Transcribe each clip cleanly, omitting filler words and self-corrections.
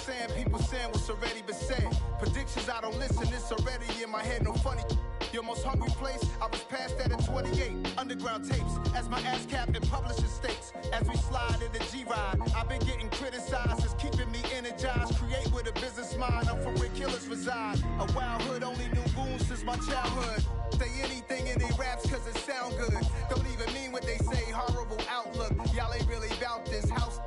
saying, people saying what's already been said. Predictions, I don't listen, it's already in my head, no funny. Your most hungry place, I was past that at 28. Underground tapes, as my ass cap in publishing states. As we slide in the G-Ride, I've been getting criticized, it's keeping me energized. Create with a business mind, I'm for where killers reside. A wild hood, only knew goons since my childhood. Say anything in they raps cause it sound good. Don't even mean what they say, horrible outlook. Y'all ain't really about this house.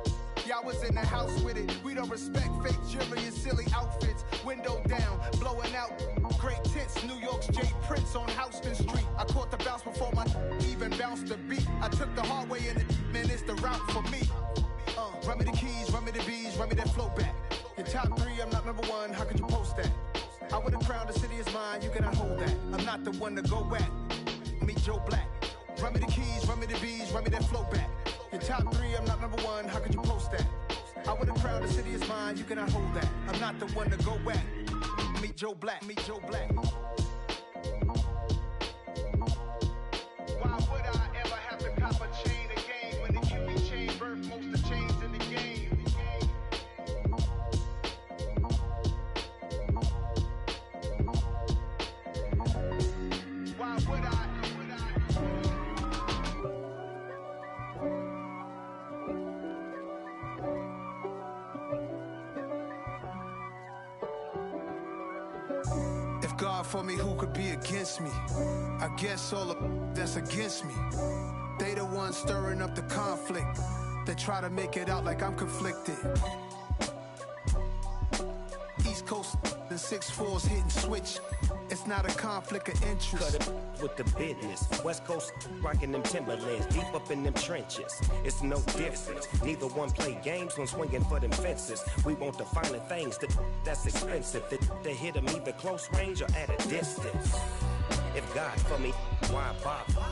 Y'all was in the house with it. We don't respect fake jewelry and silly outfits. Window down, blowing out great tits. New York's J. Prince on Houston Street. I caught the bounce before my even bounced the beat. I took the hard way in the man, it's the route for me. Run me the keys, run me the bees, run me that flow back. Your top 3, I'm not number 1, how could you post that? I would've crowned the city is mine, you cannot hold that. I'm not the one to go back. Meet Joe Black. Run me the keys, run me the bees, run me that flow back. Your top 3, I'm not number 1, how could you post that? I would've crowned the city is mine, you cannot hold that. I'm not the one to go back. Meet Joe Black, meet Joe Black. Why would I ever have to cop a chain again when the QB chain birthed most of the chains in the game? Why would I? God for me, who could be against me? I guess all of that's against me. They the ones stirring up the conflict. They try to make it out like I'm conflicted. East Coast, the 6'4's hitting switch. It's not a conflict of interest. Cut it with the business. West Coast rocking them Timberlands, deep up in them trenches. It's no difference. Neither one play games when swinging for them fences. We want the finer things that's expensive. They hit them either close range or at a distance. If God for me, why bother?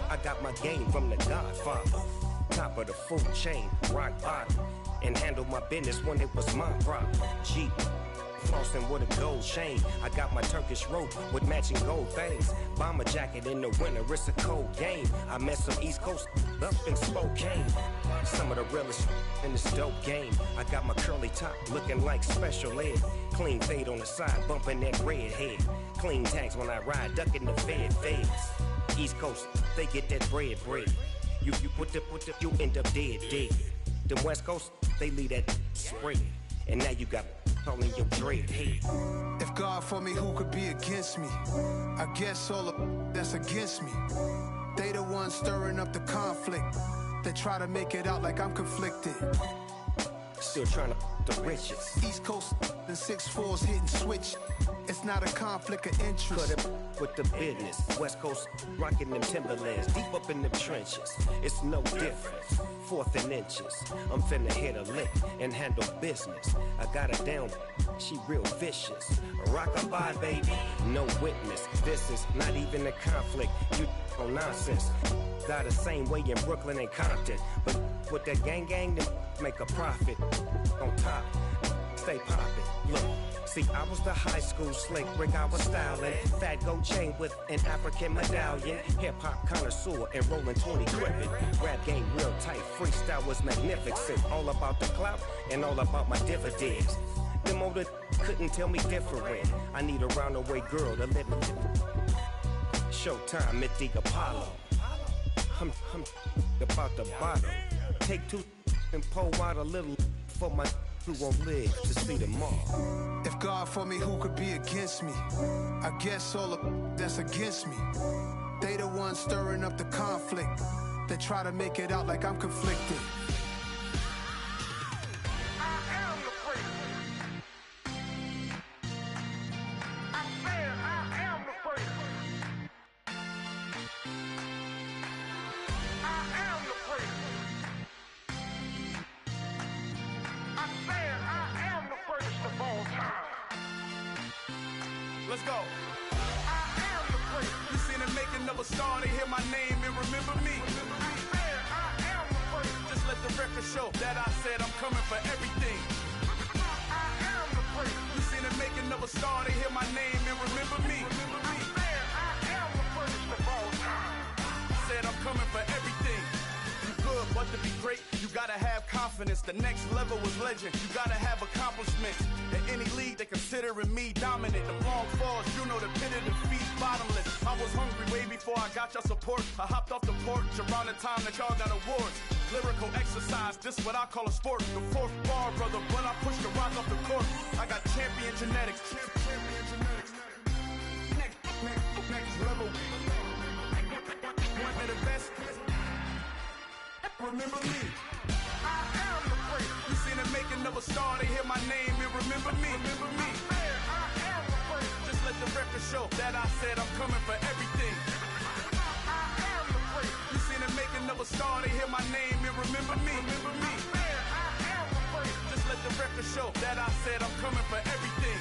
I got my game from the Godfather. Top of the food chain, rock bottom. And handle my business when it was my problem. Jeep. Flossing with a gold chain. I got my Turkish rope with matching gold things. Bomber jacket in the winter, it's a cold game. I met some East Coast up in Spokane. Some of the realest in this dope game. I got my curly top looking like special ed. Clean fade on the side, bumping that red head. Clean tags when I ride, ducking the feds. East Coast, they get that bread. You you end up dead. The West Coast, they leave that spread. And now you got all in your dread head. If God for me, who could be against me? I guess all of that's against me. They the ones stirring up the conflict. They try to make it out like I'm conflicted. Still trying to the riches. East Coast, the 6'4's hitting switch. It's not a conflict of interest. Cut it with the business. West Coast rocking them Timberlands, deep up in them trenches. It's no difference. 4th and inches. I'm finna hit a lick and handle business. I got her down, she real vicious. Rock-a-bye, baby, no witness. This is not even a conflict. You on nonsense. Got the same way in Brooklyn and Compton, but with that gang, then make a profit. On top, stay poppin'. Look. See, I was the high school slick Rick, I was styling. Fat gold chain with an African medallion. Hip-hop connoisseur and rolling 20 gripping. Rap game real tight, freestyle was magnificent. All about the clout and all about my dividends. Them older couldn't tell me different. I need a round-away girl to live in. Showtime at the Apollo. I'm about the bottom. Take 2 and pull out a little for my who won't live to see tomorrow. If God for me, who could be against me? I guess all of that's against me. They the ones stirring up the conflict. They try to make it out like I'm conflicted. I am the freak. I said I am the freak. I am the freak. I said I am the first of all time. Let's go. I am the freak. You seen the making of a star, they hear my name and remember me. I said I am the freak. Just let the record show that I said I'm coming for everything. I am the freak. You seen the making of a star, they hear my name and remember me. I said I am the first of all time. Said I'm coming for everything. You good, but to be great, you gotta have confidence. The next level was legend, you gotta have accomplishment. they considering me dominant. The long falls, you know the pit of defeat, bottomless. I was hungry way before I got your support. I hopped off the porch around the time that y'all got awards. Lyrical exercise, this what I call a sport. The fourth bar, brother, when I push the rock off the court. I got champion genetics. Next level. One of the best. Remember me. I am the greatest. You seen the making of a star, they hear my name and remember me. Remember me. I am the greatest. Just let the record show that I said I'm coming for everything. I am the greatest. You seen the making of a star, they hear my name and remember me. Remember me. I am the greatest. Just let the record show that I said I'm coming for everything.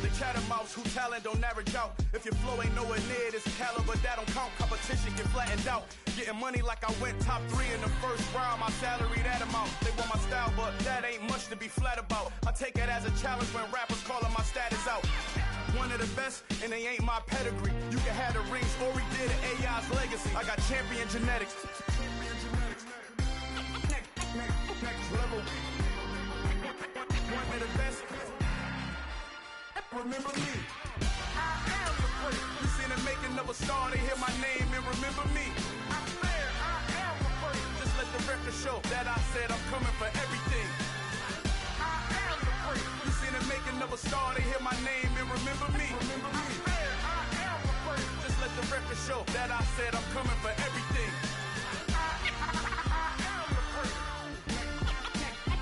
The catamounts who talent don't average out. If your flow ain't nowhere near this caliber, that don't count. Competition get flattened out. Getting money like I went top 3 in the first round. My salary that amount. They want my style, but that ain't much to be flat about. I take it as a challenge when rappers calling my status out. One of the best, and they ain't my pedigree. You can have the rings, or we did it, AI's legacy. I got champion genetics. Next level. One of the best. Remember me. I am the greatest. You seen the making of a star, they hear my name and remember me. I am the greatest. Just let the record show that I said I'm coming for everything. I am the greatest. You seen the making of a star, they hear my name and remember me. Remember me. I am the greatest. Just let the record show that I said I'm coming for everything. I am the greatest.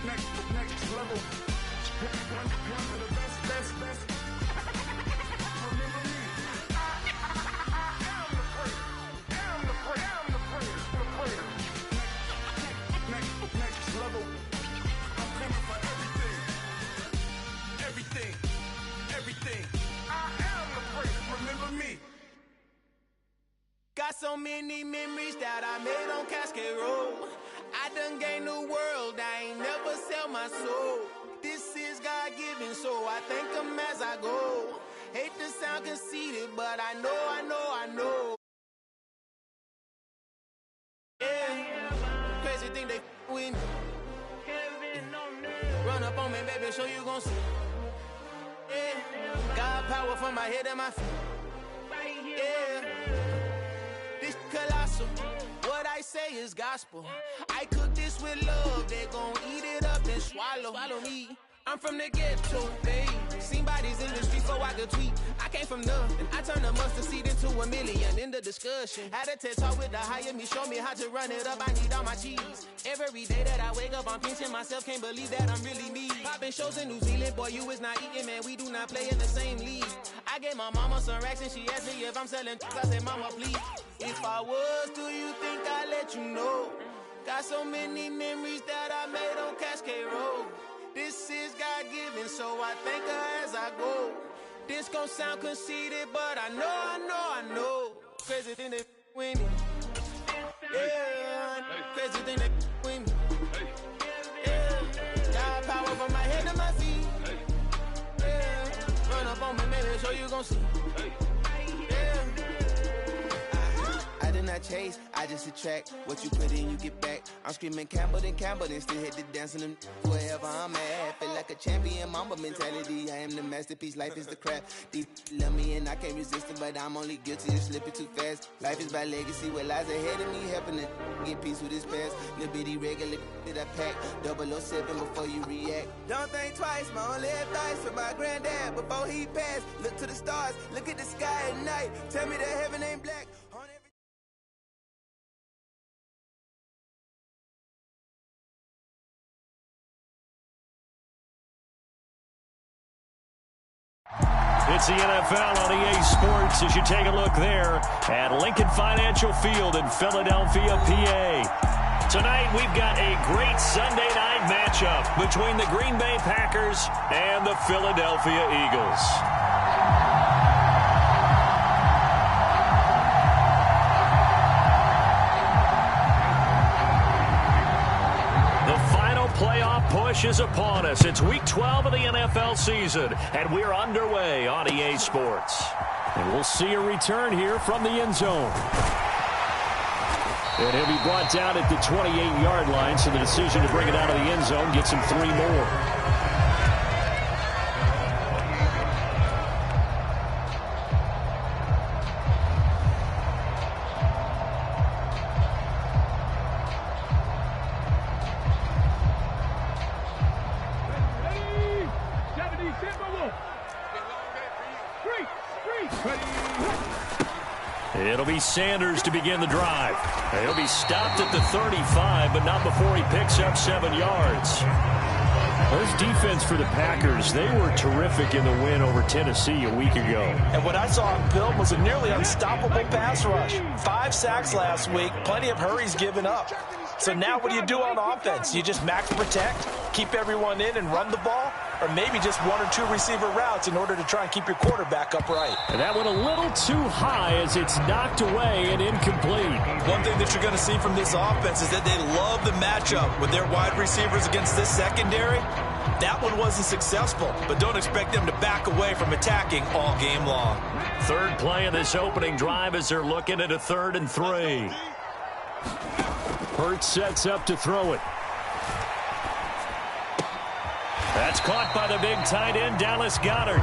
Next level. One of the best. Remember me. I am the greatest. Am the greatest. The greatest. Next level. I'm coming for everything. Everything. I am the greatest. Remember me. Got so many memories that I made on Cascade Road. I done gained the world, I ain't never sell my soul. This is God-given, so I thank him as I go. Hate to sound conceited, but I know. Yeah, crazy thing they with me. Run up on me, baby, so you gon' see. Yeah, God power from my head and my feet. Yeah, this colossal. What I say is gospel. I cook this with love. They gon' eat it up and swallow me. I'm from the ghetto, babe. Seen bodies in the streets so I could tweet. I came from nothing. I turned a mustard seed into a million in the discussion. Had a TED talk with the higher me, show me how to run it up. I need all my cheese. Every day that I wake up, I'm pinching myself. Can't believe that I'm really me. Popping shows in New Zealand, boy, you is not eating, man. We do not play in the same league. I gave my mama some racks and she asked me if I'm selling. I said, mama, please. If I was, do you think I'd let you know? Got so many memories that I made on Cascade Road. This is God-given, so I thank her as I go. This gon' sound conceited, but I know. Crazy thing that with me. Yeah, crazy thing that with me. Yeah, got power from my head to my feet. Yeah, run up on me, maybe, so you gon' see. Yeah. I did not chase, I just attract. What you put in, you get back. I'm screaming Campbell, then still hit the dance and them wherever I'm at. Feel like a champion, mamba mentality. I am the masterpiece, life is the crap. These love me and I can't resist it, but I'm only guilty of slipping too fast. Life is by legacy, what lies ahead of me, helping to get peace with this past. Little bitty regular that I pack, 007 before you react. Don't think twice, my only advice for my granddad before he passed. Look to the stars, look at the sky at night. Tell me that heaven ain't black. It's the NFL on EA Sports as you take a look there at Lincoln Financial Field in Philadelphia, PA. Tonight we've got a great Sunday night matchup between the Green Bay Packers and the Philadelphia Eagles. Playoff push is upon us. It's week 12 of the NFL season, and we're underway on EA Sports. And we'll see a return here from the end zone. And he'll be brought down at the 28-yard line, so the decision to bring it out of the end zone gets him 3 more. It'll be Sanders to begin the drive. He'll be stopped at the 35, but not before he picks up 7 yards. This defense for the Packers, they were terrific in the win over Tennessee a week ago. And what I saw on film was a nearly unstoppable pass rush. 5 sacks last week, plenty of hurries given up. So now what do you do on offense? You just max protect, keep everyone in and run the ball, or maybe just 1 or 2 receiver routes in order to try and keep your quarterback upright. And that went a little too high as it's knocked away and incomplete. One thing that you're going to see from this offense is that they love the matchup with their wide receivers against this secondary. That one wasn't successful, but don't expect them to back away from attacking all game long. Third play of this opening drive as they're looking at a 3rd and 3. Hurts sets up to throw it. That's caught by the big tight end, Dallas Goedert.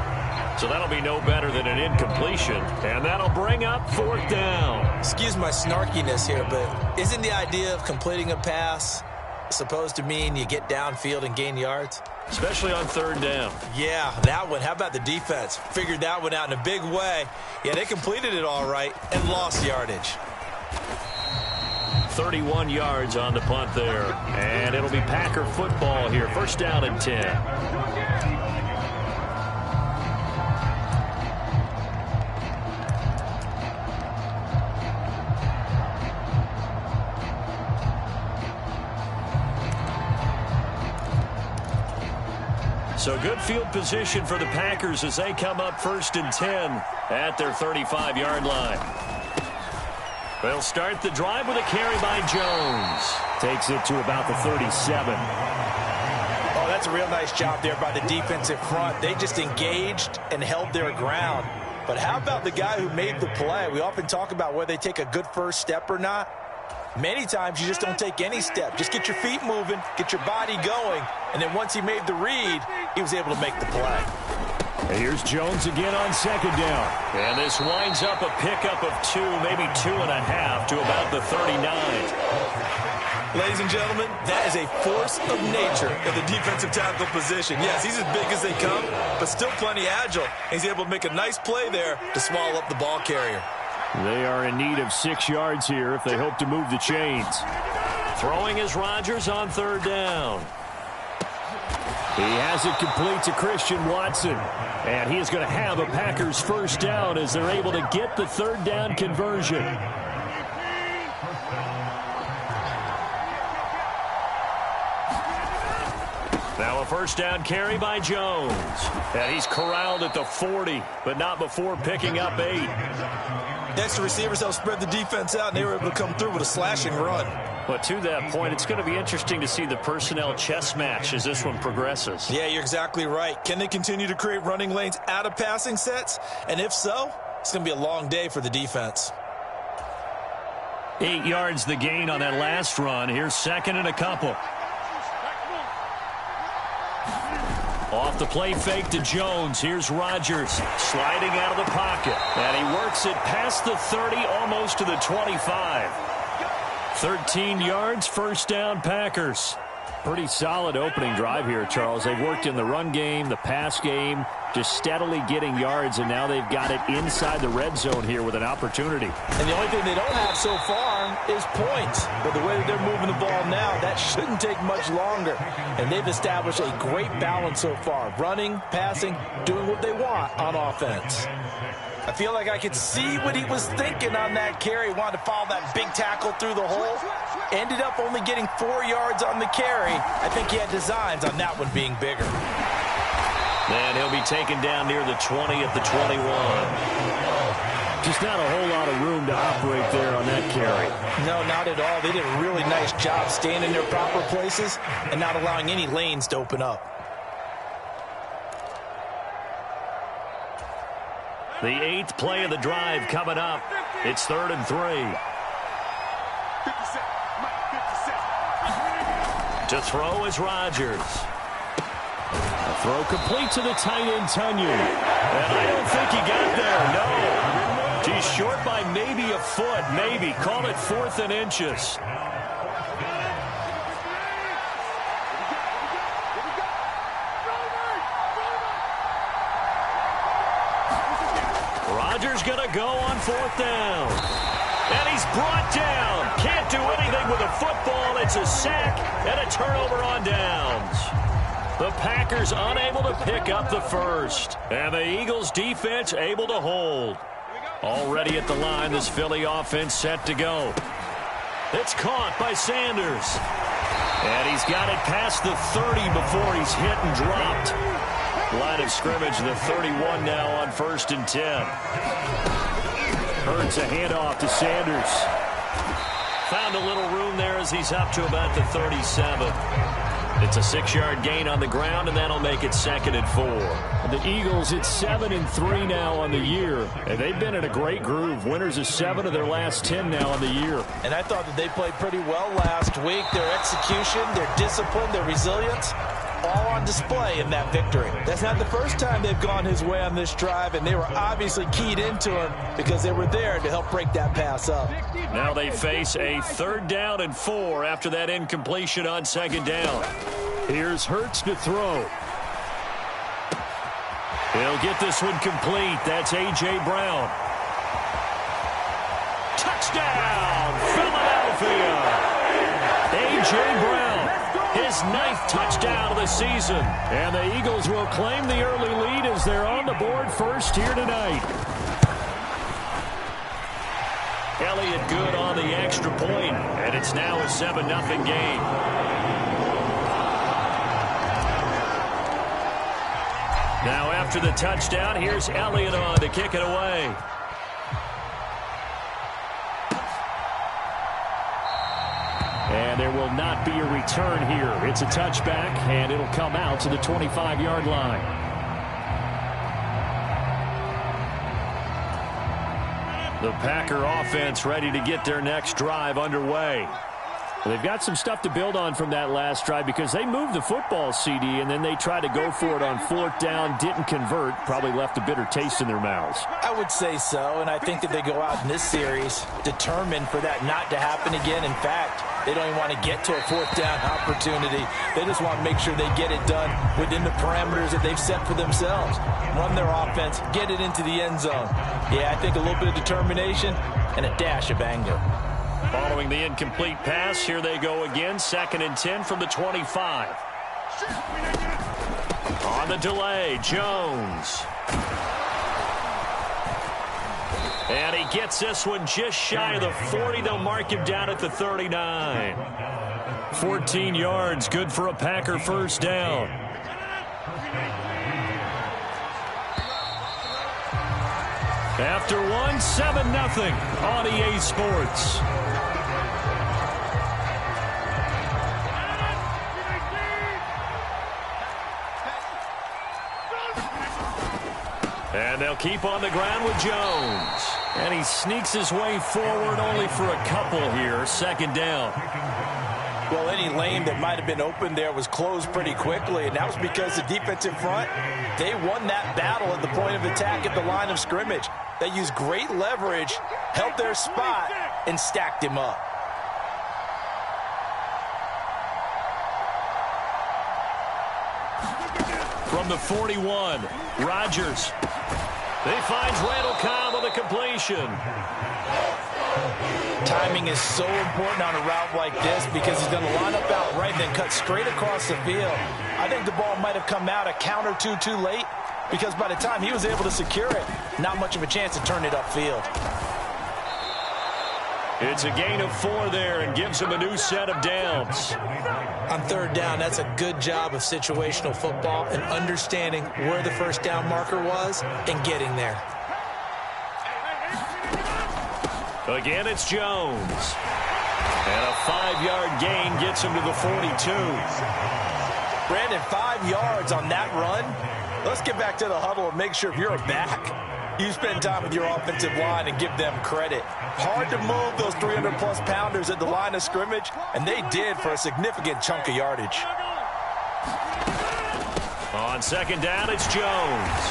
So that'll be no better than an incompletion. And that'll bring up 4th down. Excuse my snarkiness here, but isn't the idea of completing a pass supposed to mean you get downfield and gain yards? Especially on 3rd down. Yeah, that one. How about the defense? Figured that one out in a big way. Yeah, they completed it all right and lost yardage. 31 yards on the punt there. And it'll be Packer football here. 1st down and 10. So good field position for the Packers as they come up 1st and 10 at their 35-yard line. They'll start the drive with a carry by Jones. Takes it to about the 37. Oh, that's a real nice job there by the defensive front. They just engaged and held their ground. But how about the guy who made the play? We often talk about whether they take a good first step or not. Many times you just don't take any step. Just get your feet moving, get your body going, and then once he made the read, he was able to make the play. And here's Jones again on 2nd down. And this winds up a pickup of 2, maybe 2.5 to about the 39. Ladies and gentlemen, that is a force of nature in the defensive tackle position. Yes, he's as big as they come, but still plenty agile. He's able to make a nice play there to swallow up the ball carrier. They are in need of 6 yards here if they hope to move the chains. Throwing is Rodgers on 3rd down. He has it complete to Christian Watson. And he is going to have a Packers 1st down as they're able to get the 3rd down conversion. Now a 1st down carry by Jones. And he's corralled at the 40, but not before picking up 8. Next, the receivers help spread the defense out, and they were able to come through with a slashing run. But to that point, it's going to be interesting to see the personnel chess match as this one progresses. Yeah, you're exactly right. Can they continue to create running lanes out of passing sets? And if so, it's going to be a long day for the defense. 8 yards the gain on that last run. Here's 2nd and a couple. Off the play fake to Jones. Here's Rodgers sliding out of the pocket. And he works it past the 30, almost to the 25. 13 yards, 1st down Packers. Pretty solid opening drive here, Charles. They've worked in the run game, the pass game, just steadily getting yards, and now they've got it inside the red zone here with an opportunity. And the only thing they don't have so far is points. But the way that they're moving the ball now, that shouldn't take much longer. And they've established a great balance so far. Running, passing, doing what they want on offense. I feel like I could see what he was thinking on that carry. Wanted to follow that big tackle through the hole. Ended up only getting 4 yards on the carry. I think he had designs on that one being bigger. And he'll be taken down near the 20 at the 21. Just not a whole lot of room to operate there on that carry. No, not at all. They did a really nice job staying in their proper places and not allowing any lanes to open up. The 8th play of the drive coming up. It's 3rd and 3. To throw is Rodgers. A throw complete to the tight end, Tunyon. And I don't think he got there, no. He's short by maybe a foot, maybe. Call it 4th and inches. Rodgers going to go on 4th down. And he's brought down. Can't do anything with a football. It's a sack and a turnover on downs. The Packers unable to pick up the first. And the Eagles defense able to hold. Already at the line, this Philly offense set to go. It's caught by Sanders. And he's got it past the 30 before he's hit and dropped. Line of scrimmage, the 31 now on 1st and 10. Hurts a handoff to Sanders. Found a little room there as he's up to about the 37. It's a 6-yard gain on the ground, and that'll make it 2nd and 4. The Eagles, it's 7-3 now on the year, and they've been in a great groove. Winners of 7 of their last 10 now on the year. And I thought that they played pretty well last week. Their execution, their discipline, their resilience, all on display in that victory. That's not the first time they've gone his way on this drive, and they were obviously keyed into him because they were there to help break that pass up. Now they face a 3rd down and 4 after that incompletion on 2nd down. Here's Hurts to throw. He'll get this one complete. That's A.J. Brown. Touchdown, Philadelphia! A.J. Brown, his 9th touchdown of the season. And the Eagles will claim the early lead as they're on the board first here tonight. Elliott good on the extra point, and it's now a 7-0 game. Now after the touchdown, here's Elliott on to kick it away. And there will not be a return here. It's a touchback, and it'll come out to the 25-yard line. The Packer offense ready to get their next drive underway. They've got some stuff to build on from that last drive because they moved the football, CD, and then they tried to go for it on 4th down, didn't convert, probably left a bitter taste in their mouths. I would say so, and I think that they go out in this series determined for that not to happen again. In fact, they don't even want to get to a 4th down opportunity. They just want to make sure they get it done within the parameters that they've set for themselves. Run their offense, get it into the end zone. Yeah, I think a little bit of determination and a dash of anger. Following the incomplete pass, here they go again. 2nd and 10 from the 25. On the delay, Jones. And he gets this one just shy of the 40. They'll mark him down at the 39. 14 yards, good for a Packer 1st down. After one, 7-0 on EA Sports. And they'll keep on the ground with Jones. And he sneaks his way forward only for a couple here. 2nd down. Well, any lane that might have been open there was closed pretty quickly, and that was because the defensive front, they won that battle at the point of attack at the line of scrimmage. They used great leverage, held their spot, and stacked him up. From the 41, Rodgers. He finds Randall Cobb on the completion. Timing is so important on a route like this because he's going to line up out right and then cut straight across the field. I think the ball might have come out a count or two too late because by the time he was able to secure it, not much of a chance to turn it upfield. It's a gain of 4 there and gives him a new set of downs. On 3rd down, that's a good job of situational football and understanding where the 1st down marker was and getting there. Again, it's Jones. And a 5-yard gain gets him to the 42. Brandon, 5 yards on that run. Let's get back to the huddle and make sure if you're a back, you spend time with your offensive line and give them credit. Hard to move those 300-plus pounders at the line of scrimmage, and they did for a significant chunk of yardage. On 2nd down, it's Jones.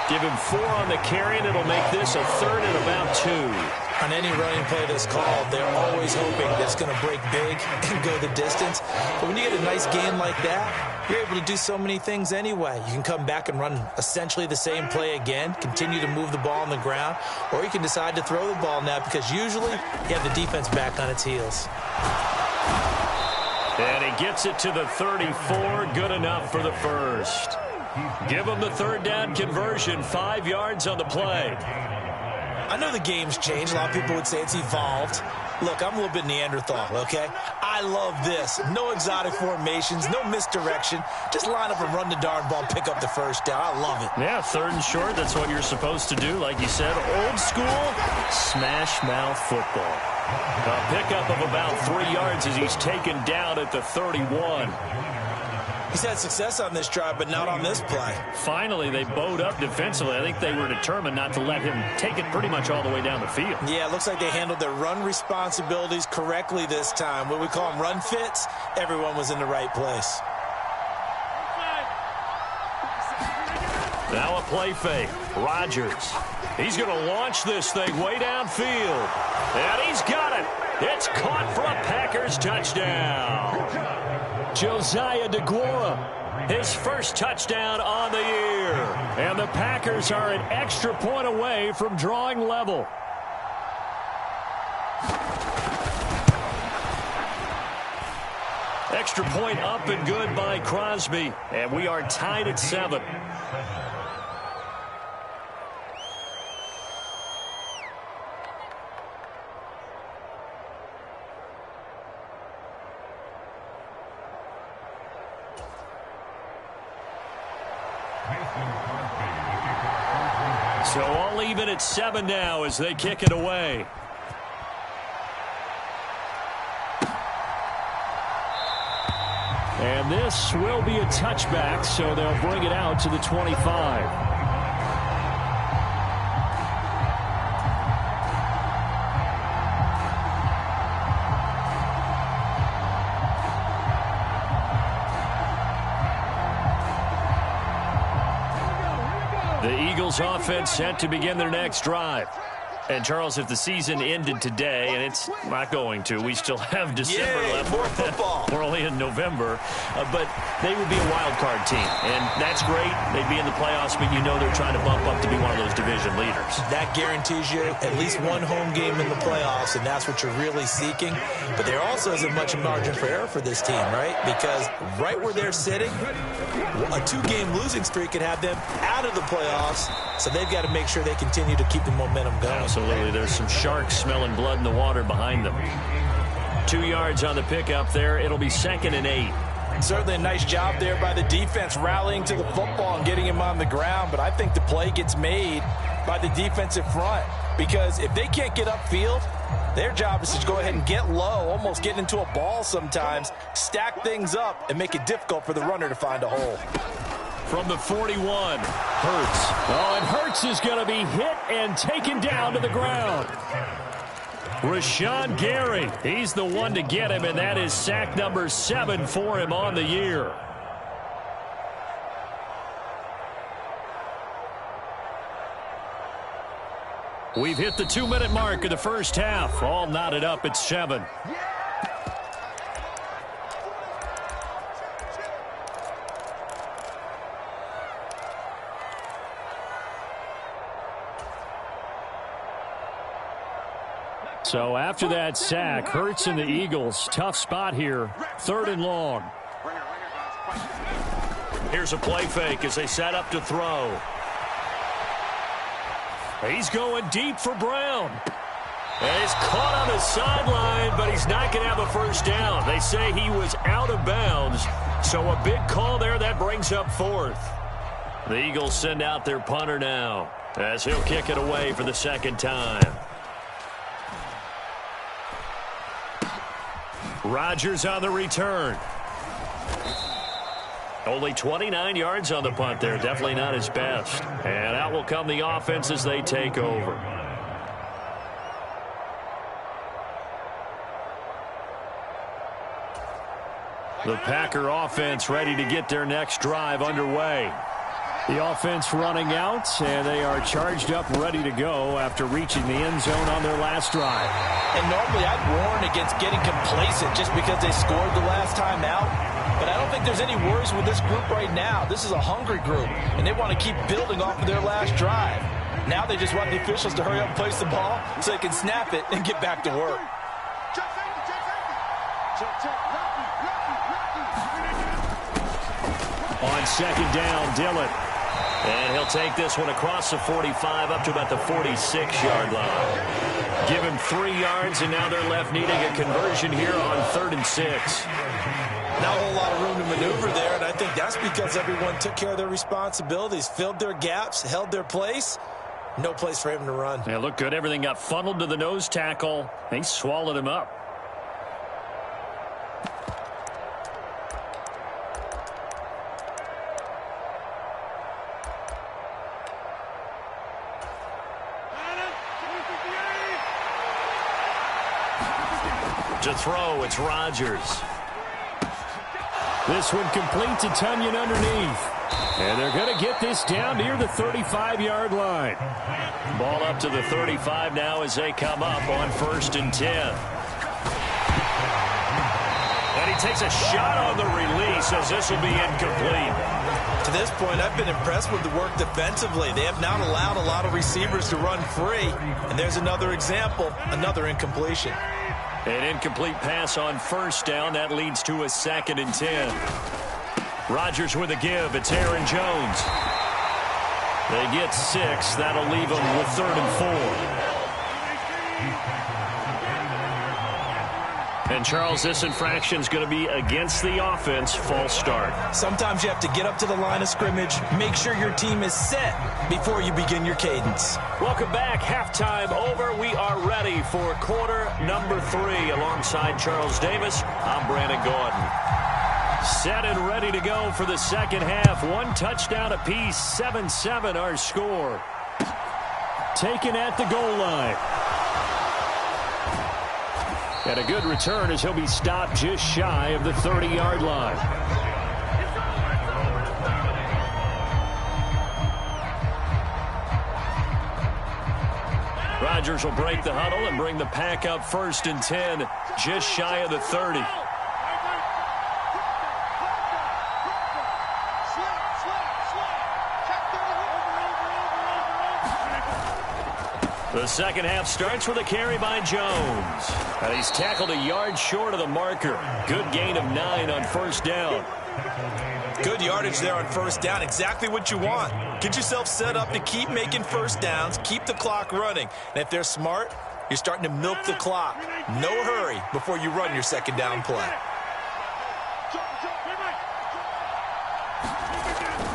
Give him 4 on the carry, and it'll make this a 3rd and about 2. On any running play that's called, they're always hoping that it's going to break big and go the distance. But when you get a nice gain like that, you're able to do so many things anyway. You can come back and run essentially the same play again, continue to move the ball on the ground, or you can decide to throw the ball now because usually you have the defense back on its heels. And he gets it to the 34, good enough for the first. Give him the third down conversion, 5 yards on the play. I know the game's changed. A lot of people would say it's evolved. Look, I'm a little bit Neanderthal, okay? I love this. No exotic formations, no misdirection. Just line up and run the darn ball, pick up the first down. I love it. Yeah, 3rd and short, that's what you're supposed to do. Like you said, old school, smash mouth football. A pickup of about 3 yards as he's taken down at the 31. He's had success on this drive, but not on this play. Finally, they bowed up defensively. I think they were determined not to let him take it pretty much all the way down the field. Yeah, it looks like they handled their run responsibilities correctly this time. What we call them run fits, everyone was in the right place. Now a play fake. Rodgers. He's going to launch this thing way downfield. And he's got it. It's caught for a Packers touchdown. Josiah DeGuara, his first touchdown on the year. And the Packers are an extra point away from drawing level. Extra point up and good by Crosby. And we are tied at 7. So all even at 7 now as they kick it away. And this will be a touchback, so they'll bring it out to the 25. The Eagles offense set to begin their next drive. And, Charles, if the season ended today, and it's not going to, we still have December left. More football. We're only in November. But they would be a wild card team. And that's great. They'd be in the playoffs, but you know they're trying to bump up to be one of those division leaders. That guarantees you at least one home game in the playoffs, and that's what you're really seeking. But there also isn't much margin for error for this team, right? Because right where they're sitting, a 2-game losing streak could have them out of the playoffs. So they've got to make sure they continue to keep the momentum going. Absolutely. There's some sharks smelling blood in the water behind them. 2 yards on the pickup there. It'll be 2nd and 8. Certainly a nice job there by the defense rallying to the football and getting him on the ground. But I think the play gets made by the defensive front. Because if they can't get upfield, their job is to go ahead and get low, almost get into a ball sometimes, stack things up, and make it difficult for the runner to find a hole. From the 41, Hurts. Oh, and Hurts is going to be hit and taken down to the ground. Rashawn Gary, he's the one to get him, and that is sack number 7 for him on the year. We've hit the 2-minute mark of the first half. All knotted up at 7. So after that sack, Hurts and the Eagles, tough spot here, 3rd and long. Here's a play fake as they set up to throw. He's going deep for Brown. And he's caught on the sideline, but he's not going to have a first down. They say he was out of bounds, so a big call there that brings up 4th. The Eagles send out their punter now as he'll kick it away for the 2nd time. Rodgers on the return. Only 29 yards on the punt there. Definitely not his best. And out will come the offense as they take over. The Packer offense ready to get their next drive underway. The offense running out, and they are charged up, ready to go after reaching the end zone on their last drive. And normally I'd warn against getting complacent just because they scored the last time out. But I don't think there's any worries with this group right now. This is a hungry group, and they want to keep building off of their last drive. Now they just want the officials to hurry up and place the ball so they can snap it and get back to work. On second down, Dillon. And he'll take this one across the 45 up to about the 46-yard line. Give him 3 yards, and now they're left needing a conversion here on 3rd and 6. Not a whole lot of room to maneuver there, and I think that's because everyone took care of their responsibilities, filled their gaps, held their place. No place for him to run. Yeah, looked good. Everything got funneled to the nose tackle. They swallowed him up. To throw, it's Rodgers. This one complete to Tunyon underneath. And they're going to get this down near the 35-yard line. Ball up to the 35 now as they come up on 1st and 10. And he takes a shot on the release as this will be incomplete. To this point, I've been impressed with the work defensively. They have not allowed a lot of receivers to run free. And there's another example, another incompletion. An incomplete pass on 1st down. That leads to a 2nd and 10. Rodgers with a give. It's Aaron Jones. They get 6. That'll leave them with 3rd and 4. And, Charles, this infraction's going to be against the offense. False start. Sometimes you have to get up to the line of scrimmage, make sure your team is set before you begin your cadence. Welcome back. Halftime over. We are ready for quarter number 3. Alongside Charles Davis, I'm Brandon Gordon. Set and ready to go for the second half. 1 touchdown apiece. 7-7 our score. Taken at the goal line. And a good return as he'll be stopped just shy of the 30-yard line. Rodgers will break the huddle and bring the pack up 1st and 10, just shy of the 30. The second half starts with a carry by Jones. And he's tackled a yard short of the marker. Good gain of 9 on 1st down. Good yardage there on 1st down. Exactly what you want. Get yourself set up to keep making 1st downs, keep the clock running. And if they're smart, you're starting to milk the clock. No hurry before you run your 2nd down play.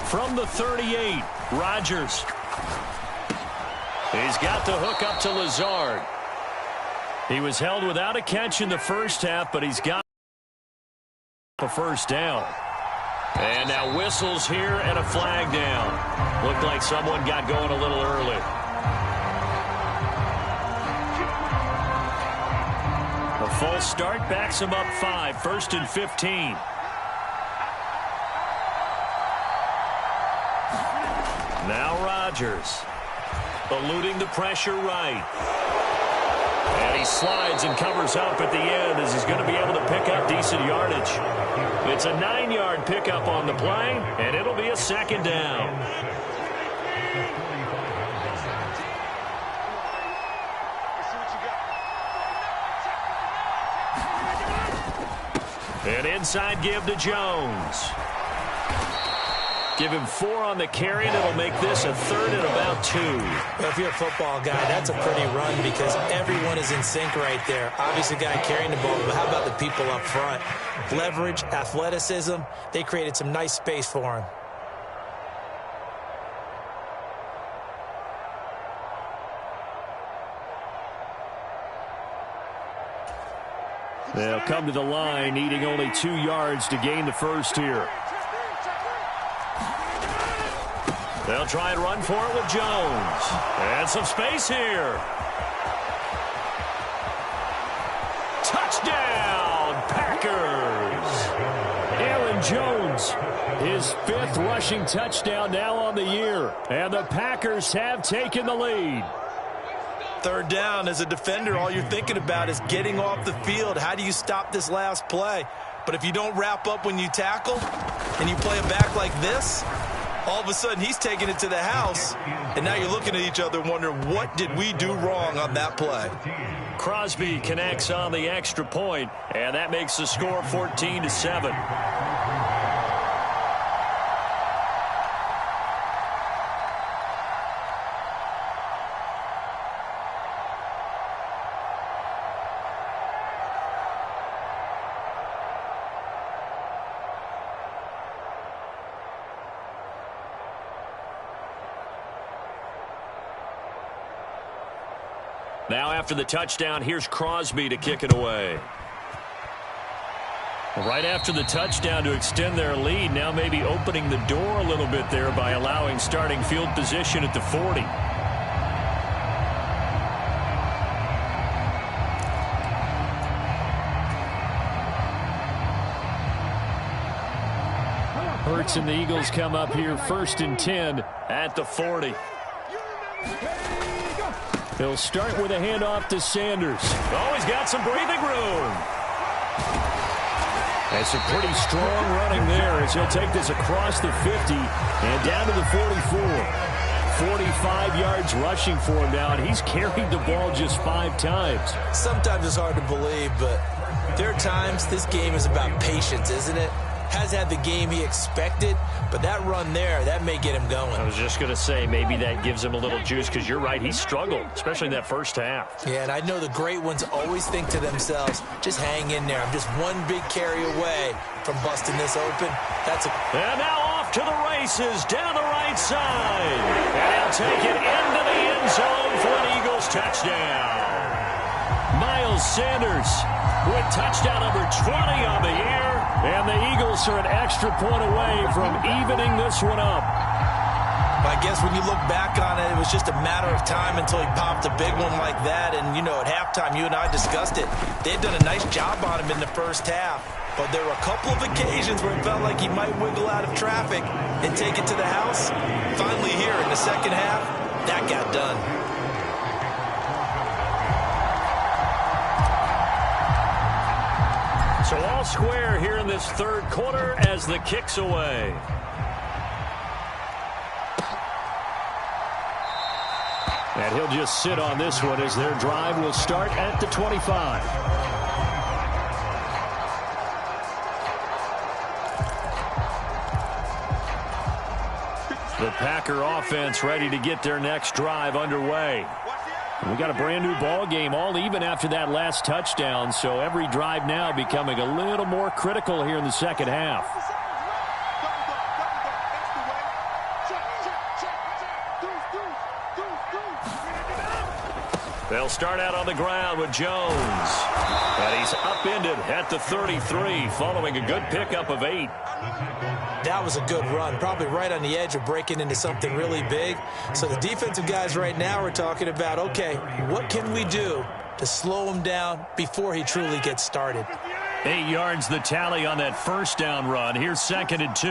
From the 38, Rodgers. He's got the hook up to Lazard. He was held without a catch in the first half, but he's got a 1st down. And now whistles here and a flag down. Looked like someone got going a little early. A false start backs him up 5, 1st and 15. Now Rodgers. Eluding the pressure right. And he slides and covers up at the end as he's going to be able to pick up decent yardage. It's a 9-yard pickup on the play, and it'll be a 2nd down. An inside give to Jones. Give him 4 on the carry, and it'll make this a 3rd and about 2. Well, if you're a football guy, that's a pretty run because everyone is in sync right there. Obviously, guy carrying the ball, but how about the people up front? Leverage, athleticism, they created some nice space for him. They'll come to the line, needing only 2 yards to gain the 1st here. They'll try and run for it with Jones. And some space here. Touchdown, Packers. Aaron Jones, his 5th rushing touchdown now on the year. And the Packers have taken the lead. 3rd down, as a defender, all you're thinking about is getting off the field. How do you stop this last play? But if you don't wrap up when you tackle and you play it back like this, all of a sudden he's taking it to the house, and now you're looking at each other wondering, what did we do wrong on that play? Crosby connects on the extra point, and that makes the score 14-7. Now after the touchdown, here's Crosby to kick it away. Right after the touchdown to extend their lead, now maybe opening the door a little bit there by allowing starting field position at the 40. Hurts and the Eagles come up here 1st and 10 at the 40. He'll start with a handoff to Sanders. Oh, he's got some breathing room. That's a pretty strong running there as he'll take this across the 50 and down to the 44. 45 yards rushing for him now, and he's carried the ball just 5 times. Sometimes it's hard to believe, but there are times this game is about patience, isn't it? Hasn't had the game he expected, but that run there, that may get him going. I was just going to say, maybe that gives him a little juice, because you're right, he struggled, especially in that first half. Yeah, and I know the great ones always think to themselves, just hang in there. I'm just one big carry away from busting this open. And now off to the races, down the right side. And he'll take it into the end zone for an Eagles touchdown. Miles Sanders with touchdown number 20 on the year. And the Eagles are an extra point away from evening this one up. I guess when you look back on it, it was just a matter of time until he popped a big one like that. And, you know, at halftime, you and I discussed it. They'd done a nice job on him in the first half. But there were a couple of occasions where it felt like he might wiggle out of traffic and take it to the house. Finally here in the second half, that got done. So all square here in this third quarter as the kick's away. And he'll just sit on this one as their drive will start at the 25. The Packer offense ready to get their next drive underway. We got a brand new ball game, all even after that last touchdown, so every drive now becoming a little more critical here in the second half. They'll start out on the ground with Jones. And he's upended at the 33 following a good pickup of 8. That was a good run, probably right on the edge of breaking into something really big. So the defensive guys right now are talking about, okay, what can we do to slow him down before he truly gets started? 8 yards the tally on that first down run. Here's 2nd and 2.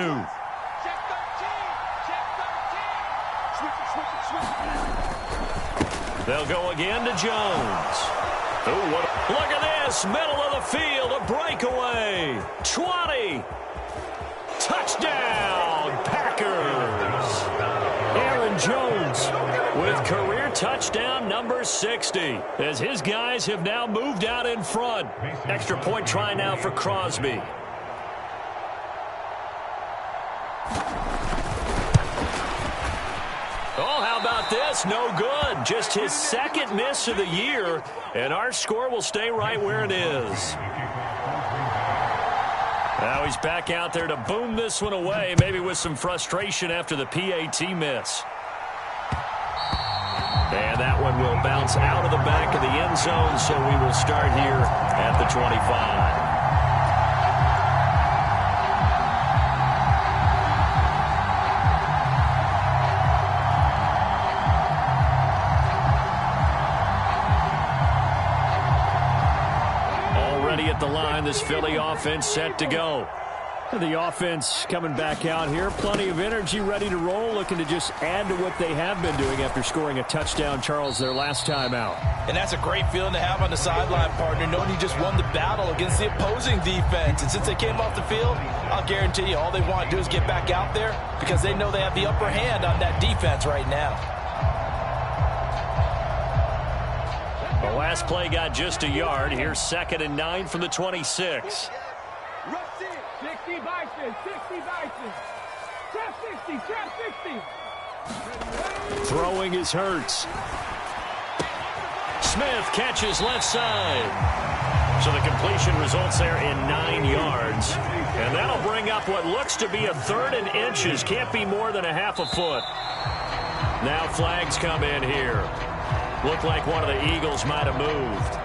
They'll go again to Jones. Look at this, middle of the field, a breakaway. 20. Touchdown, Packers. Aaron Jones with career touchdown number 60 as his guys have now moved out in front. Extra point try now for Crosby. Oh, how about this? No good. Just his second miss of the year, and our score will stay right where it is. Now he's back out there to boom this one away, maybe with some frustration after the PAT miss. And that one will bounce out of the back of the end zone, so we will start here at the 25. At the line, this Philly offense set to go. The offense coming back out here. Plenty of energy, ready to roll, looking to just add to what they have been doing after scoring a touchdown, Charles, their last time out. And that's a great feeling to have on the sideline, partner, knowing you just won the battle against the opposing defense. And since they came off the field, I'll guarantee you all they want to do is get back out there because they know they have the upper hand on that defense right now. The last play got just a yard. Here's 2nd and 9 from the 26. 60 Bison, 60 Bison. Trap 60, trap 60. Throwing is Hurts. Smith catches left side. So the completion results there in 9 yards. And that'll bring up what looks to be a 3rd and inches. Can't be more than a half a foot. Now flags come in here. Looked like one of the Eagles might have moved.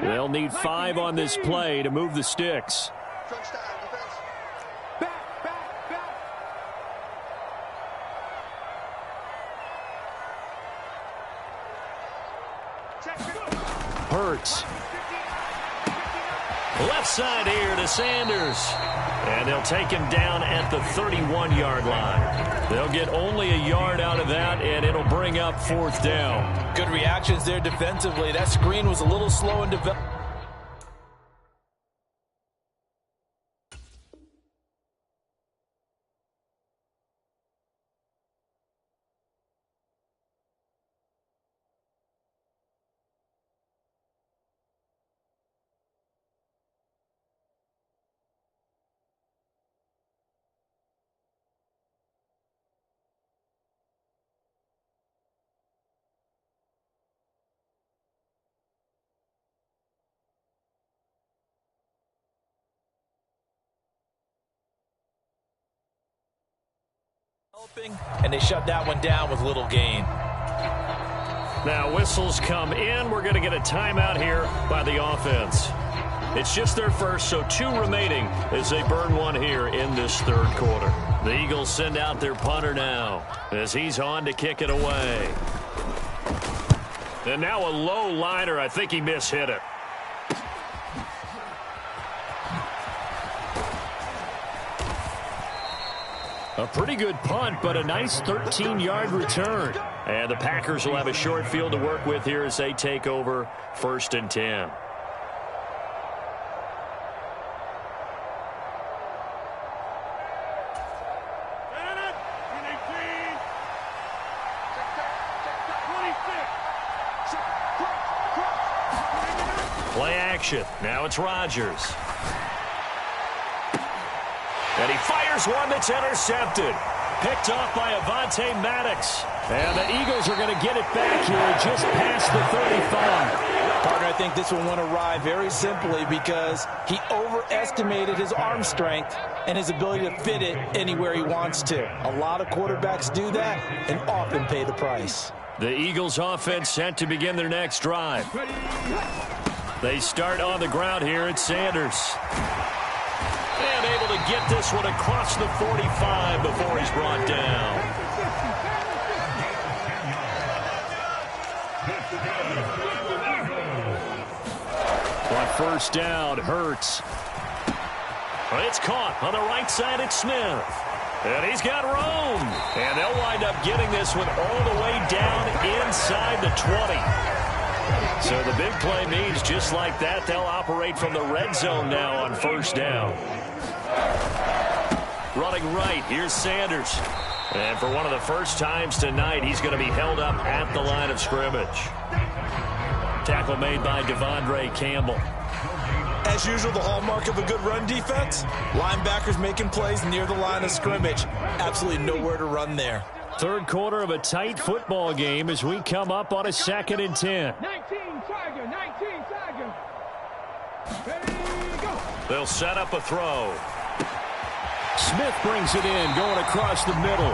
They'll need 5 on this play to move the sticks. Hurts. Left side here to Sanders. And they'll take him down at the 31-yard line. They'll get only a yard out of that, and it'll bring up 4th down. Good reactions there defensively. That screen was a little slow in development. And they shut that one down with little gain. Now whistles come in. We're going to get a timeout here by the offense. It's just their first, so 2 remaining as they burn one here in this 3rd quarter. The Eagles send out their punter now as he's on to kick it away. And now a low liner. I think he mishit it. A pretty good punt, but a nice 13-yard return. And the Packers will have a short field to work with here as they take over 1st and 10. Play action. Now it's Rodgers. And he fires one that's intercepted. Picked off by Avonte Maddox. And the Eagles are going to get it back here just past the 35. Partner, I think this one went awry very simply because he overestimated his arm strength and his ability to fit it anywhere he wants to. A lot of quarterbacks do that and often pay the price. The Eagles offense set to begin their next drive. They start on the ground here at Sanders. And able to get this one across the 45 before he's brought down. On 1st down, Hurts. It's caught on the right side at Smith. And he's got room. And they'll wind up getting this one all the way down inside the 20. So the big play means just like that, they'll operate from the red zone now on 1st down. Running right, here's Sanders. And for one of the first times tonight, he's going to be held up at the line of scrimmage. Tackle made by Devondre Campbell. As usual, the hallmark of a good run defense, linebackers making plays near the line of scrimmage. Absolutely nowhere to run there. 3rd quarter of a tight football game as we come up on a 2nd and 10. 19 Tiger. Ready, go. They'll set up a throw. Smith brings it in, going across the middle.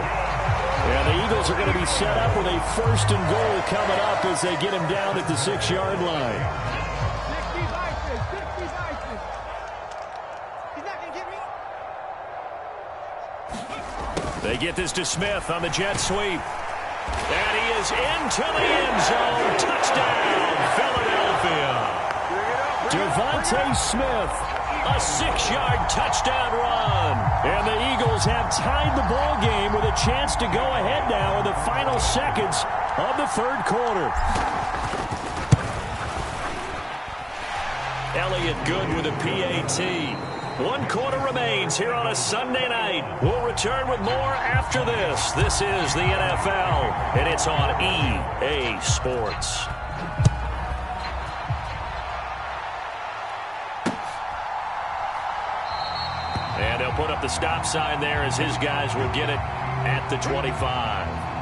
And the Eagles are going to be set up with a 1st and goal coming up as they get him down at the 6-yard line. 60 Bison. He's not going to get me. They get this to Smith on the jet sweep. And he is into the end zone. Touchdown, Philadelphia. Devontae Smith, a 6-yard touchdown run. And the Eagles have tied the ball game with a chance to go ahead now in the final seconds of the third quarter. Elliott good with a PAT. 1 quarter remains here on a Sunday night. We'll return with more after this. This is the NFL, and it's on EA Sports. And they'll put up the stop sign there as his guys will get it at the 25.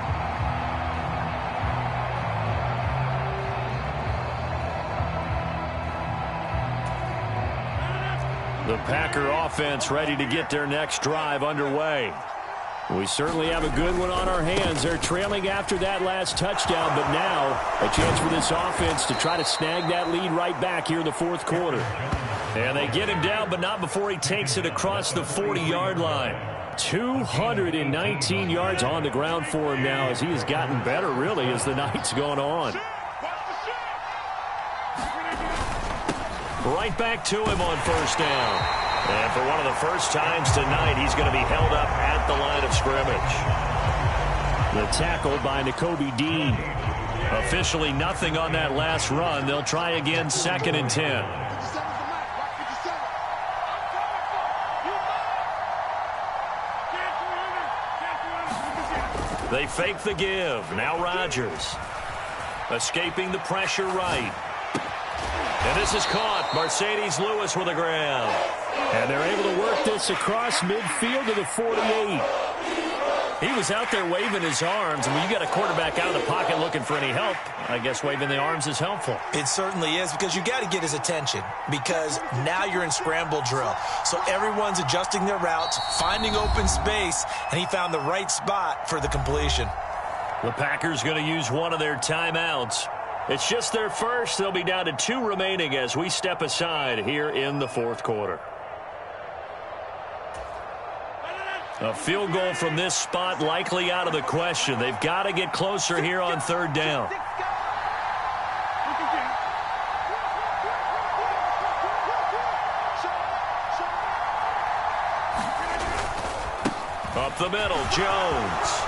The Packer offense ready to get their next drive underway. We certainly have a good one on our hands. They're trailing after that last touchdown, but now a chance for this offense to try to snag that lead right back here in the fourth quarter. And they get him down, but not before he takes it across the 40-yard line. 219 yards on the ground for him now as he has gotten better, really, as the night's gone on. Right back to him on first down. And for one of the first times tonight, he's going to be held up at the line of scrimmage. The tackle by Nakobe Dean. Officially nothing on that last run. They'll try again, 2nd and 10. They fake the give. Now Rodgers. Escaping the pressure right. And this is caught. Mercedes Lewis with a grab. And they're able to work this across midfield to the 48. He was out there waving his arms. And when you got a quarterback out of the pocket looking for any help, I guess waving the arms is helpful. It certainly is, because you got to get his attention, because now you're in scramble drill. So everyone's adjusting their routes, finding open space, and he found the right spot for the completion. The Packers going to use one of their timeouts. It's just their first. They'll be down to 2 remaining as we step aside here in the fourth quarter. A field goal from this spot likely out of the question. They've got to get closer here on third down. Up the middle, Jones.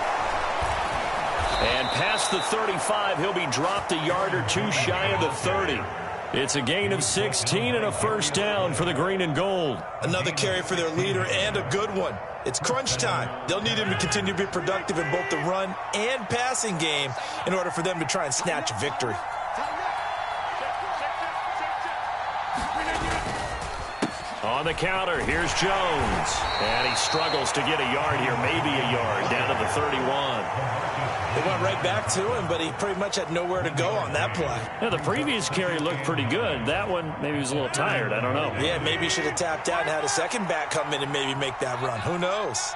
And past the 35, he'll be dropped a yard or 2 shy of the 30. It's a gain of 16 and a first down for the green and gold. Another carry for their leader, and a good one. It's crunch time. They'll need him to continue to be productive in both the run and passing game in order for them to try and snatch a victory. On the counter, here's Jones. And he struggles to get a yard here, maybe a yard, down to the 31. They went right back to him, but he pretty much had nowhere to go on that play. Yeah, the previous carry looked pretty good. That one, maybe he was a little tired. I don't know. Yeah, maybe he should have tapped out and had a second back come in and maybe make that run. Who knows?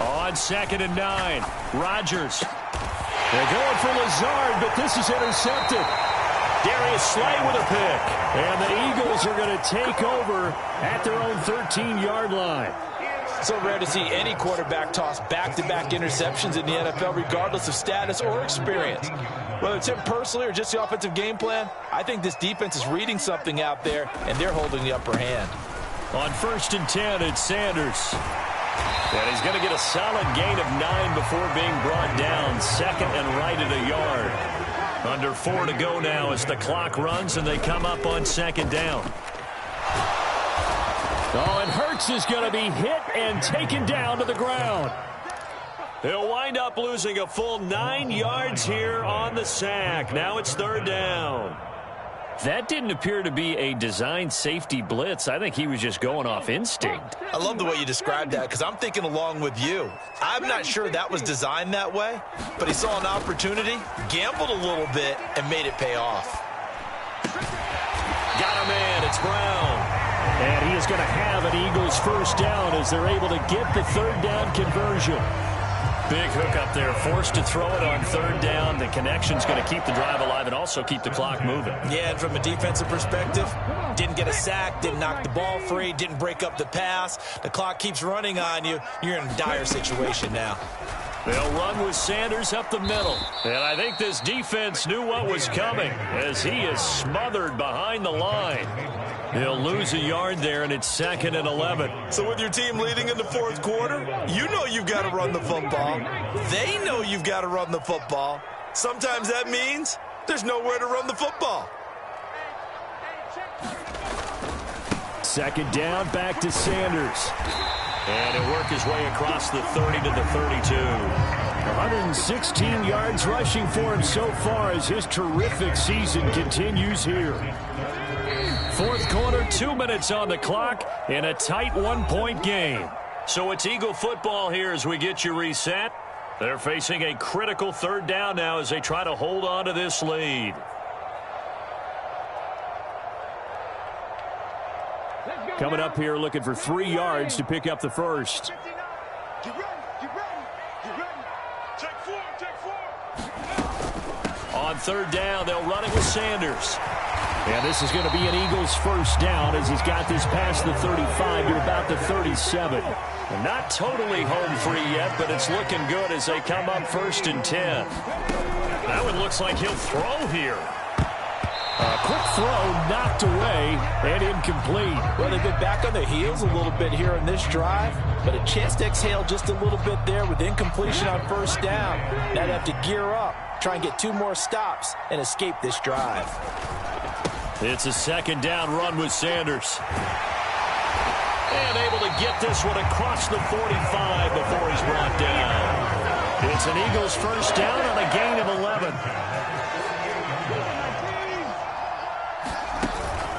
On 2nd and 9, Rodgers. They're going for Lazard, but this is intercepted. Darius Slay with a pick. And the Eagles are going to take over at their own 13-yard line. So rare to see any quarterback toss back-to-back interceptions in the NFL, regardless of status or experience. Whether it's him personally or just the offensive game plan, I think this defense is reading something out there, and they're holding the upper hand. On 1st and 10, it's Sanders. And he's going to get a solid gain of 9 before being brought down. 2nd and right at a yard. Under 4 to go now as the clock runs, and they come up on 2nd down. Oh, and Hurts is going to be hit and taken down to the ground. He'll wind up losing a full 9 yards here on the sack. Now it's 3rd down. That didn't appear to be a design safety blitz. I think he was just going off instinct. I love the way you described that, because I'm thinking along with you. I'm not sure that was designed that way, but he saw an opportunity, gambled a little bit, and made it pay off. Got a man. It's Brown. And he is going to have an Eagles first down as they're able to get the 3rd down conversion. Big hook up there, forced to throw it on third down. The connection's going to keep the drive alive and also keep the clock moving. Yeah, and from a defensive perspective, didn't get a sack, didn't knock the ball free, didn't break up the pass. The clock keeps running on you. You're in a dire situation now. They'll run with Sanders up the middle. And I think this defense knew what was coming as he is smothered behind the line. They'll lose a yard there, and it's 2nd and 11. So with your team leading in the fourth quarter, you know you've got to run the football. They know you've got to run the football. Sometimes that means there's nowhere to run the football. 2nd down, back to Sanders. And he'll work his way across the 30 to the 32. 116 yards rushing for him so far as his terrific season continues here. Fourth quarter, 2 minutes on the clock in a tight 1-point game. So it's Eagle football here as we get you reset. They're facing a critical 3rd down now as they try to hold on to this lead. Coming up here looking for 3 yards to pick up the first. Get ready, get ready, get ready. Take 4, take 4. On 3rd down, they'll run it with Sanders. And this is going to be an Eagles first down as he's got this past the 35 to about the 37. And not totally home free yet, but it's looking good as they come up 1st and 10. That one looks like he'll throw here. A quick throw knocked away and incomplete. Well, they've been back on their heels a little bit here in this drive, but a chance to exhale just a little bit there with incompletion on 1st down. Now they have to gear up, try and get 2 more stops and escape this drive. It's a 2nd down run with Sanders. And able to get this one across the 45 before he's brought down. It's an Eagles first down on a gain of 11.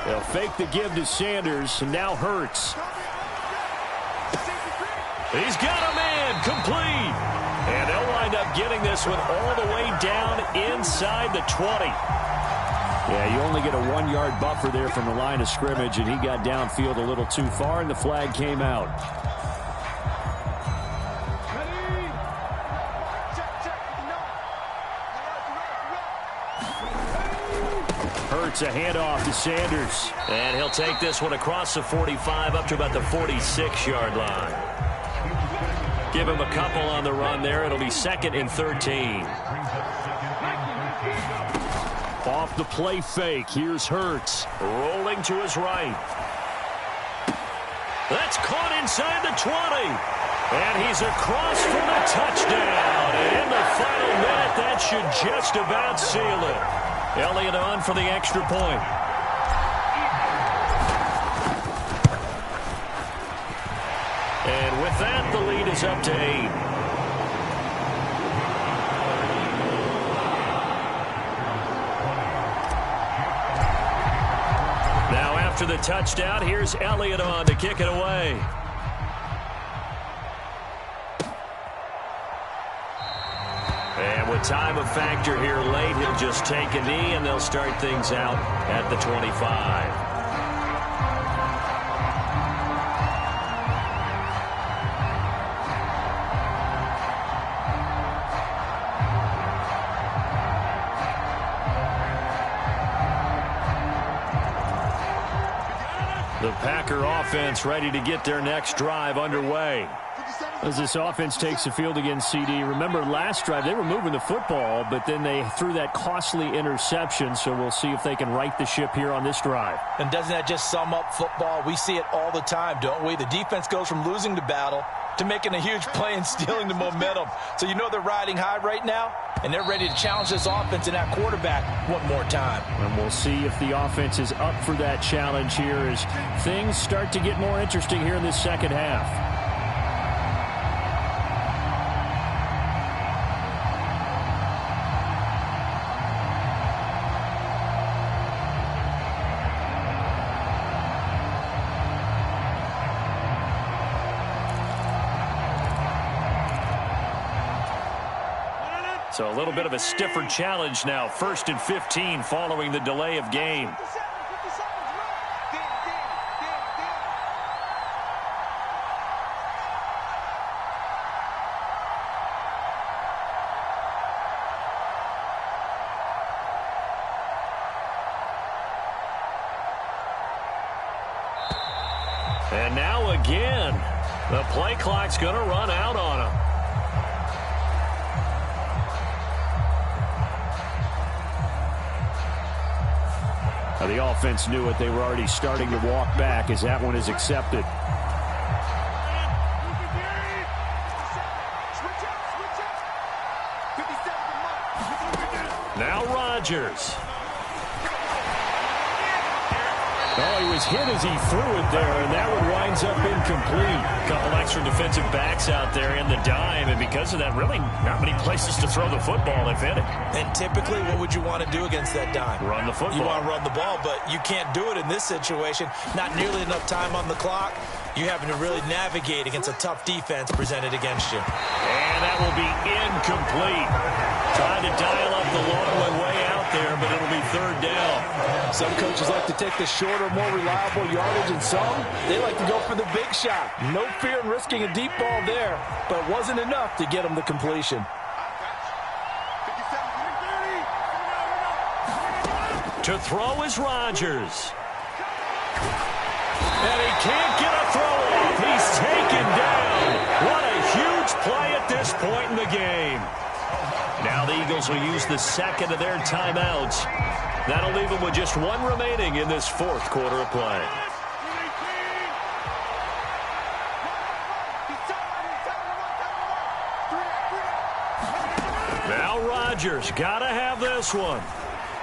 They'll fake the give to Sanders, and now Hurts. He's got a man, complete. And they'll wind up getting this one all the way down inside the 20. Yeah, you only get a 1-yard buffer there from the line of scrimmage, and he got downfield a little too far, and the flag came out. Hurts a handoff to Sanders. And he'll take this one across the 45 up to about the 46-yard line. Give him a couple on the run there. It'll be 2nd and 13. Off the play fake. Here's Hurts. Rolling to his right. That's caught inside the 20. And he's across for the touchdown. And in the final minute, that should just about seal it. Elliott on for the extra point. And with that, the lead is up to 8. Now after the touchdown, here's Elliott on to kick it away. And with time a factor here late, he'll just take a knee, and they'll start things out at the 25. The Packer offense ready to get their next drive underway. As this offense takes the field against CD, remember last drive they were moving the football, but then they threw that costly interception, so we'll see if they can right the ship here on this drive. And doesn't that just sum up football? We see it all the time, don't we? The defense goes from losing the battle to making a huge play and stealing the momentum. So you know they're riding high right now, and they're ready to challenge this offense and that quarterback one more time. And we'll see if the offense is up for that challenge here as things start to get more interesting here in this second half. So a little bit of a stiffer challenge now. 1st and 15 following the delay of game. And now again, the play clock's going to run out on him. Now the offense knew it. They were already starting to walk back as that one is accepted. Now Rodgers. Oh, he was hit as he threw it there, and that one winds up incomplete. A couple extra defensive backs out there in the dime, and because of that, really not many places to throw the football if hit it. And typically, what would you want to do against that dime? Run the football. You want to run the ball, but you can't do it in this situation. Not nearly enough time on the clock. You're having to really navigate against a tough defense presented against you. And that will be incomplete. Trying to dial up the long one way out there, but it'll be third down. Some coaches like to take the shorter, more reliable yardage, and some, they like to go for the big shot. No fear in risking a deep ball there, but it wasn't enough to get them the completion. To throw is Rodgers. And he can't get a throw off. He's taken down. What a huge play at this point in the game. Now the Eagles will use the second of their timeouts. That'll leave them with just one remaining in this fourth quarter of play. Now Rodgers got to have this one.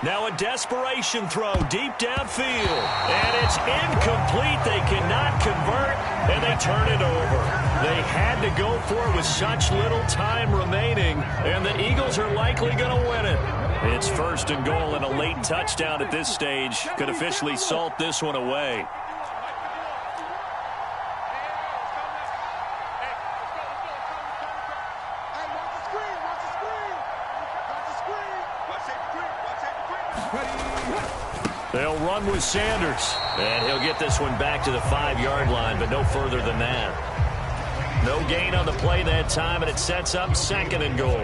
Now a desperation throw deep downfield. And it's incomplete. They cannot convert, and they turn it over. They had to go for it with such little time remaining, and the Eagles are likely going to win it. It's first and goal, and a late touchdown at this stage could officially salt this one away. They'll run with Sanders, and he'll get this one back to the 5-yard line, but no further than that. No gain on the play that time, and it sets up second and goal.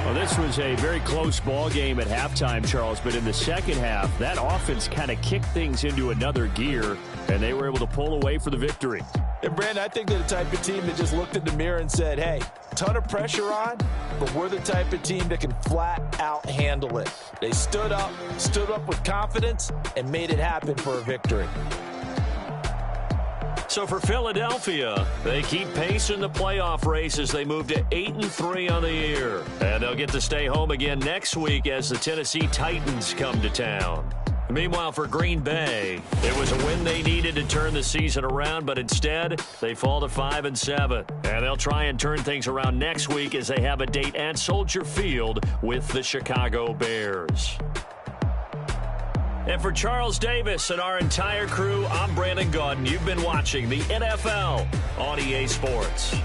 Well, this was a very close ball game at halftime, Charles, but in the second half, that offense kind of kicked things into another gear, and they were able to pull away for the victory. And, Brandon, I think they're the type of team that just looked in the mirror and said, hey, ton of pressure on, but we're the type of team that can flat out handle it. They stood up with confidence, and made it happen for a victory. So for Philadelphia, they keep pace in the playoff race as they move to 8-3 on the year. And they'll get to stay home again next week as the Tennessee Titans come to town. Meanwhile, for Green Bay, it was a win they needed to turn the season around, but instead, they fall to 5-7. And they'll try and turn things around next week as they have a date at Soldier Field with the Chicago Bears. And for Charles Davis and our entire crew, I'm Brandon Gaudin. You've been watching the NFL on EA Sports.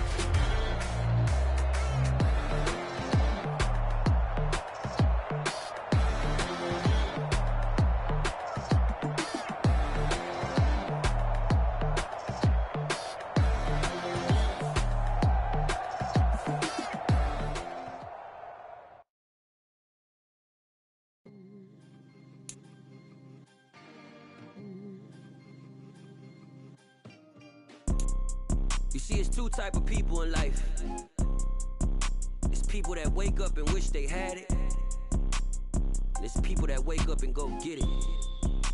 You see, it's two type of people in life. It's people that wake up and wish they had it. And it's people that wake up and go get it.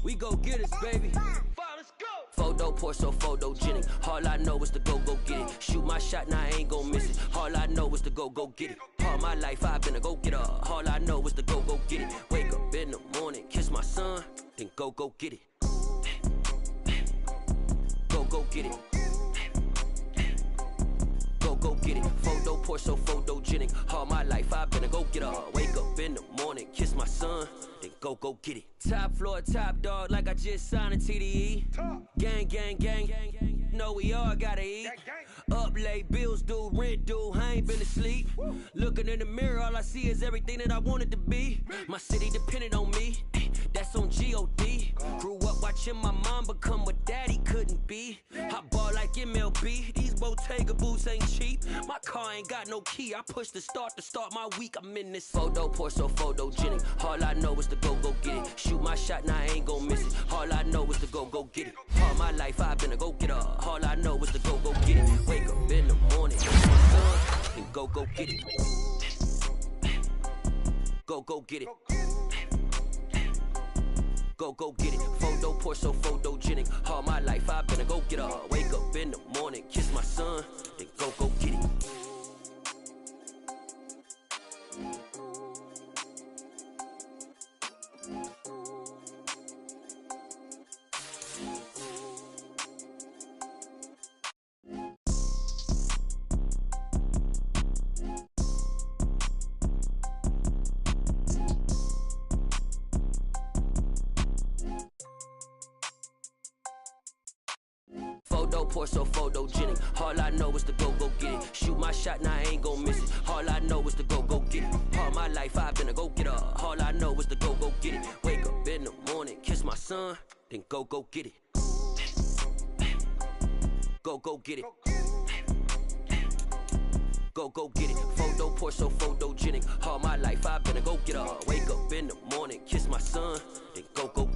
We go get it, baby. Let's go. Photo pour so photogenic. All I know is to go get it. Shoot my shot, now I ain't gon' miss it. All I know is to go get it. All my life I've been a go-getter. All I know is to go get it. Wake up in the morning, kiss my son, then go get it. Go get it. Go get it. Photo pour so photogenic. All my life I've been a go-getter. Wake up in the morning, kiss my son, then go get it. Top floor, top dog, like I just signed a TDE. Gang. Know we all gotta eat. Up late, bills due, rent due, I ain't been asleep. Looking in the mirror, all I see is everything that I wanted to be. My city depended on me. that's on G.O.D. Grew up watching my mom become what daddy couldn't be. I ball like MLB, these Bottega boots ain't cheap. My car ain't got no key, I push the start to start my week. I'm in this photo, pour so photogenic. All I know is to go get it. Shoot my shot, now I ain't gon' miss it. All I know is to go get it. All my life I've been a go-getter. All I know is to go get it. Wake up in the morning, kiss my son, and go get it. Go get it. Go get it. Photo, pour so photogenic. All my life I've been a go-getter. Wake up in the morning, kiss my son, then go get it. Photo, pour so photogenic. All I know is to go get it. Shoot my shot, now I ain't gon' miss it. All I know is to go get it. All my life I've been a go-getter. All I know is to go get it. Wake up in the morning, kiss my son, then go get it. Go get it. Go get it. Photo, pour so photogenic. All my life I've been a go-getter. Wake up in the morning, kiss my son, then go